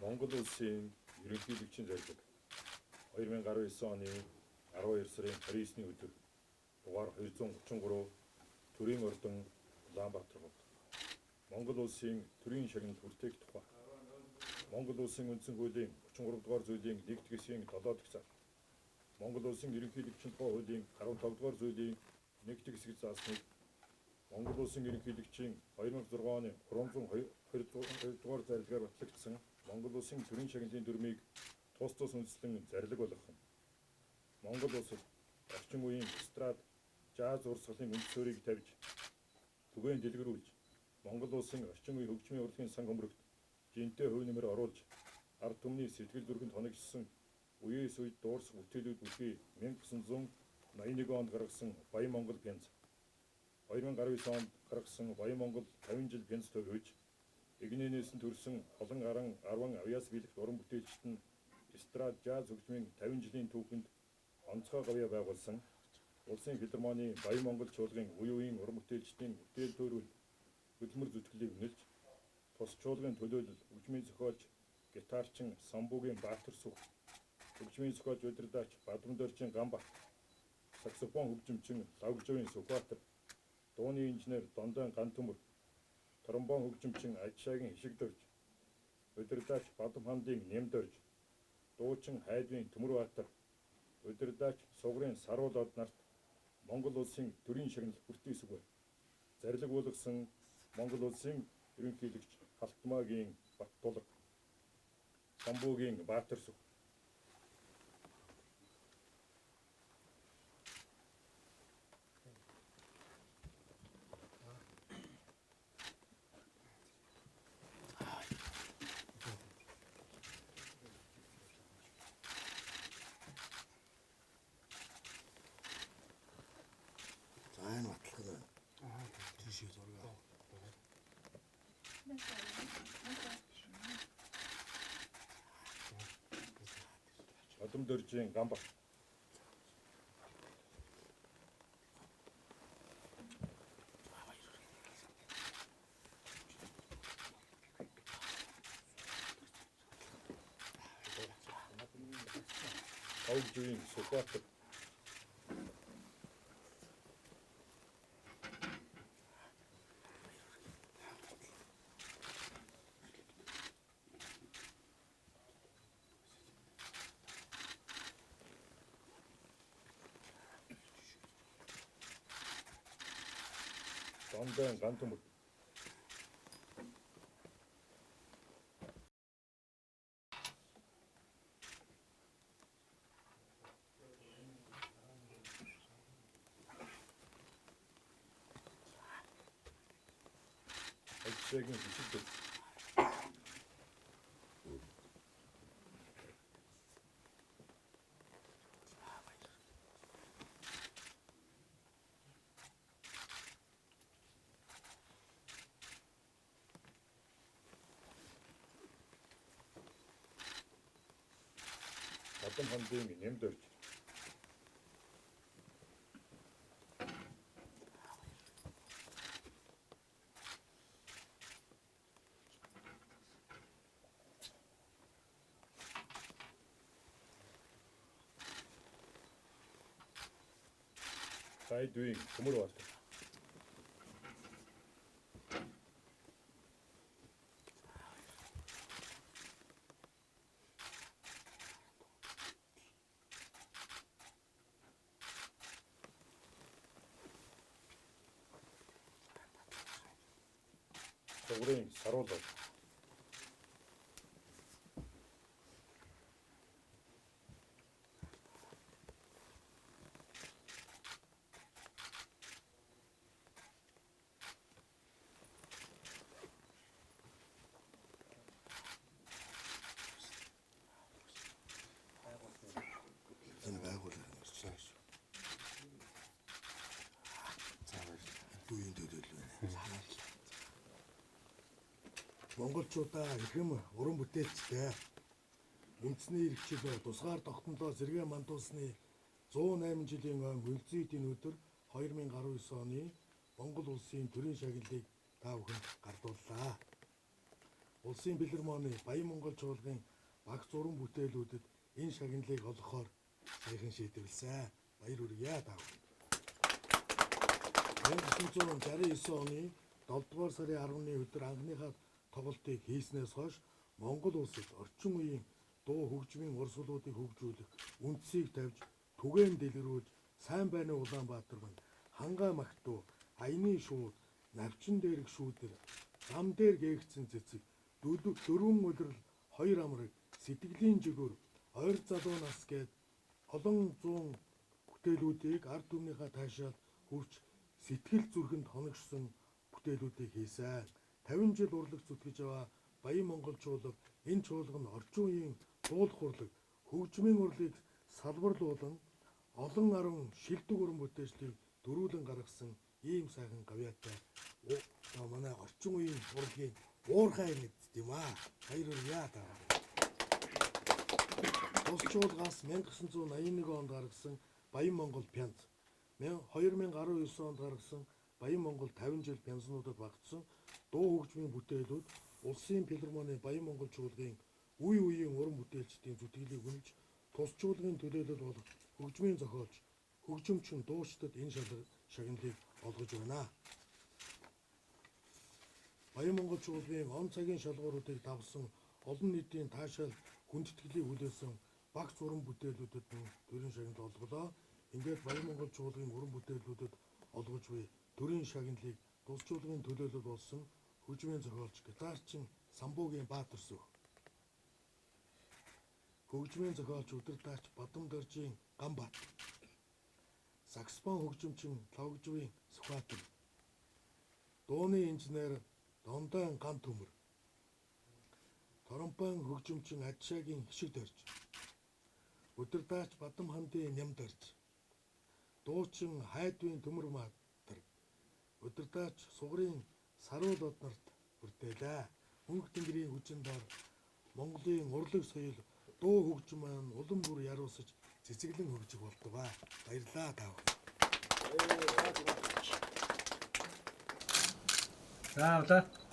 Монгол улсын ерөнхийлөгчийн зорилго 2019 оны 12 сарын 29-ний өдөр дугаар 233 төрийн ордон Улаанбаатар болдог. Монгол улсын төрийн шагналд хүртээх тухай Монгол улсын үндсэн хуулийн 33 дугаар зүйлийн 1-р хэсгийн 7 дахь зал, Монгол улсын ерөнхийлөгчийн тухай хуулийн 15 дугаар зүйлийн 1-р хэсэг заасныг Монгол улсын ерөнхийлөгчийн 2006 оны 320 дугаар зарилгаар батлагдсан Монгол улсын төрийн шагналын дүрмийг тус үндэслэн зарлиг болгох нь Монгол улсад орчин үеийн эстрад, жаз урсгалын үнд суурийг тавьж түгээн дэлгэрүүлж Монгол улсын орчин үеийн хөгжмийн урлагийн сан хөмрөгт жинтэй хувь нэмэр оруулж ард түмний сэтгэл зүрхэнд хоногдсон үеэс үед дуурсах бүтээлүүд бүхий 1981 онд гаргасан Баян Монгол пянз, 2019 онд гаргасан Баян Монгол 50 жил пянз төвөж Игнэнээс нь төрсэн олон аран арван авьяас биелэгт уран бүтээлчд нь эстрад, жаз хөгжмийн 50 жилийн түүхэнд онцгой гавьяа байгуулсан улсын филармоны Баян Монгол чуулгын үе үеийн уран бүтээлчдийн бүтээл төрөл хөдөлмөр зүтгэлийг үнэлж тус чуулгын төлөөлөл хөгжмийн зохиолч гитарчин Самбуугийн Баатар Сүх, хөгжмийн зохиолч удирдаач Бадамдоржийн Ганбат, саксофон хөгжимчин Лавгжовын Сүхбаатар, дууны инженер Дондон Гантөмөр, тромбон хөгжимчин Ажшаагийн Хишигдорж, удирдаач Бадамхандын Нэмдорж, дуучин Хайдвын Төмөрбаатар, удирдаач Сугрын Саруул од нарт Монгол улсын төрийн шагнал хүртээсгүй зарлиг болгосон Монгол улсын ерөнхийлөгч Халтмаагийн Баттулга, Самбуугийн Баатар Сүх, энэ батлах нь тийшээ зураг. Бадамдоржийн Ганбат, Лавгжовын Сүхбаатар, Дондон Гантөмөр, Ажшаагийн Хишигдорж, Бадамхандын Нэмдорж, Хайдвын Төмөрбаатар, Сугрын Саруул од, Энэ байгууллага ирсэн шүү. Дүүийн төлөөлөл байна. Монголчуудаа ихэм уран бүтээлчтэй үндэсний иргэжил тусгаар тогтнолоо зэрэг мандуулсны 108 жилийн өн үлзийдийн өдөр 2019 оны Монгол улсын төрийн шагналыг та бүхэнд гардууллаа. Улсын филармоны Баян Монгол чуулгын багц уран бүтээлүүдэд энэ шагналыг олгохоор саяхан шийдвэрлсэн. Баяр хүргье та бүхэнд. 1969 оны 7 дугаар сарын 10-ны өдөр анхныхаа тоглолтыг хийснээс хойш Монгол улсад орчин үеийн дуу хөгжмийн урсгалуудыг хөгжүүлэх үндсийг тавьж түгээн дэлгэрүүлж сайн байны Улаанбаатар мань хангаа магтуу аяны шууд навчин дээрх шүүдэр зам дээр гээгцэн цэцэг дөрвөн улирал хоёр амраг сэтгэлийн жигүр ойр залуу нас гээд олон зуун бүтээлүүдийг ард түмнийхээ таашаал хүрч сэтгэл зүрхэнд хоногшсон бүтээлүүдийг хийсэн. 50 жил урлаг зүтгэж яваа Баян Монгол чуулга энэ чуулга нь орчин үеийн дуулах урлаг хөгжмийн урлыг салбарлуулан олон арван шилдэг уран бүтээлчдийг дөрүүлэн гаргасан ийм сайхан гавьяатай манай орчин үеийн урлагийн уурхай гэдэг юм аа. Баяр хүргье та. Тус чуулгаас 1981 онд гаргасан Баян Монгол пянз, 2019 онд гаргасан Баян Монгол 50 жил пянзнуудад багтсан дуу хөгжмийн бүтээлүүд Улсын филармоны Баян Монгол чуулгын үе үеийн уран бүтээлчдийн зүтгэлийг үнэлж тус чуулгын төлөөлөл болох хөгжмийн зохиолч, хөгжимчин дуучдад энэ шагналыг олгож байна. Баян Монгол чуулгын он цагийн шалгууруудыг давсан олон нийтийн таашаал хүндэтгэлийг хүлээсэн багц уран бүтээлүүдэд төрийн шагнал олголоо. Ингээд Баян Монгол чуулгын уран бүтээлүүдэд олгож буй төрийн шагналыг тус чуулгын төлөөлөл болсон хөгжмийн зохиолч гитарчин Самбуугийн Баатар Сүх, хөгжмийн зохиолч удирдаач Бадамдоржийн Ганбаатар, саксофон хөгжимчин Лавгжвийн Сүхбаатар, дууны инженер Дондон Ган Төмөр, тромбон хөгжимчин Адшаагийн Хишиг Дорж, удирдаач Бадам хандын Нямдорж, дуучин Хайдвийн Төмөр Маатар, удирдаач Сугрын Саруул Однорт хүртээлээ. Мөнх тэнгэрийн хүчин дор Монголын урлаг соёл дуу хөгжим маань улам бүр яруусаж цэцэглэн хөгжих болтугай. Баярлалаа та бүхэн. За авлаа.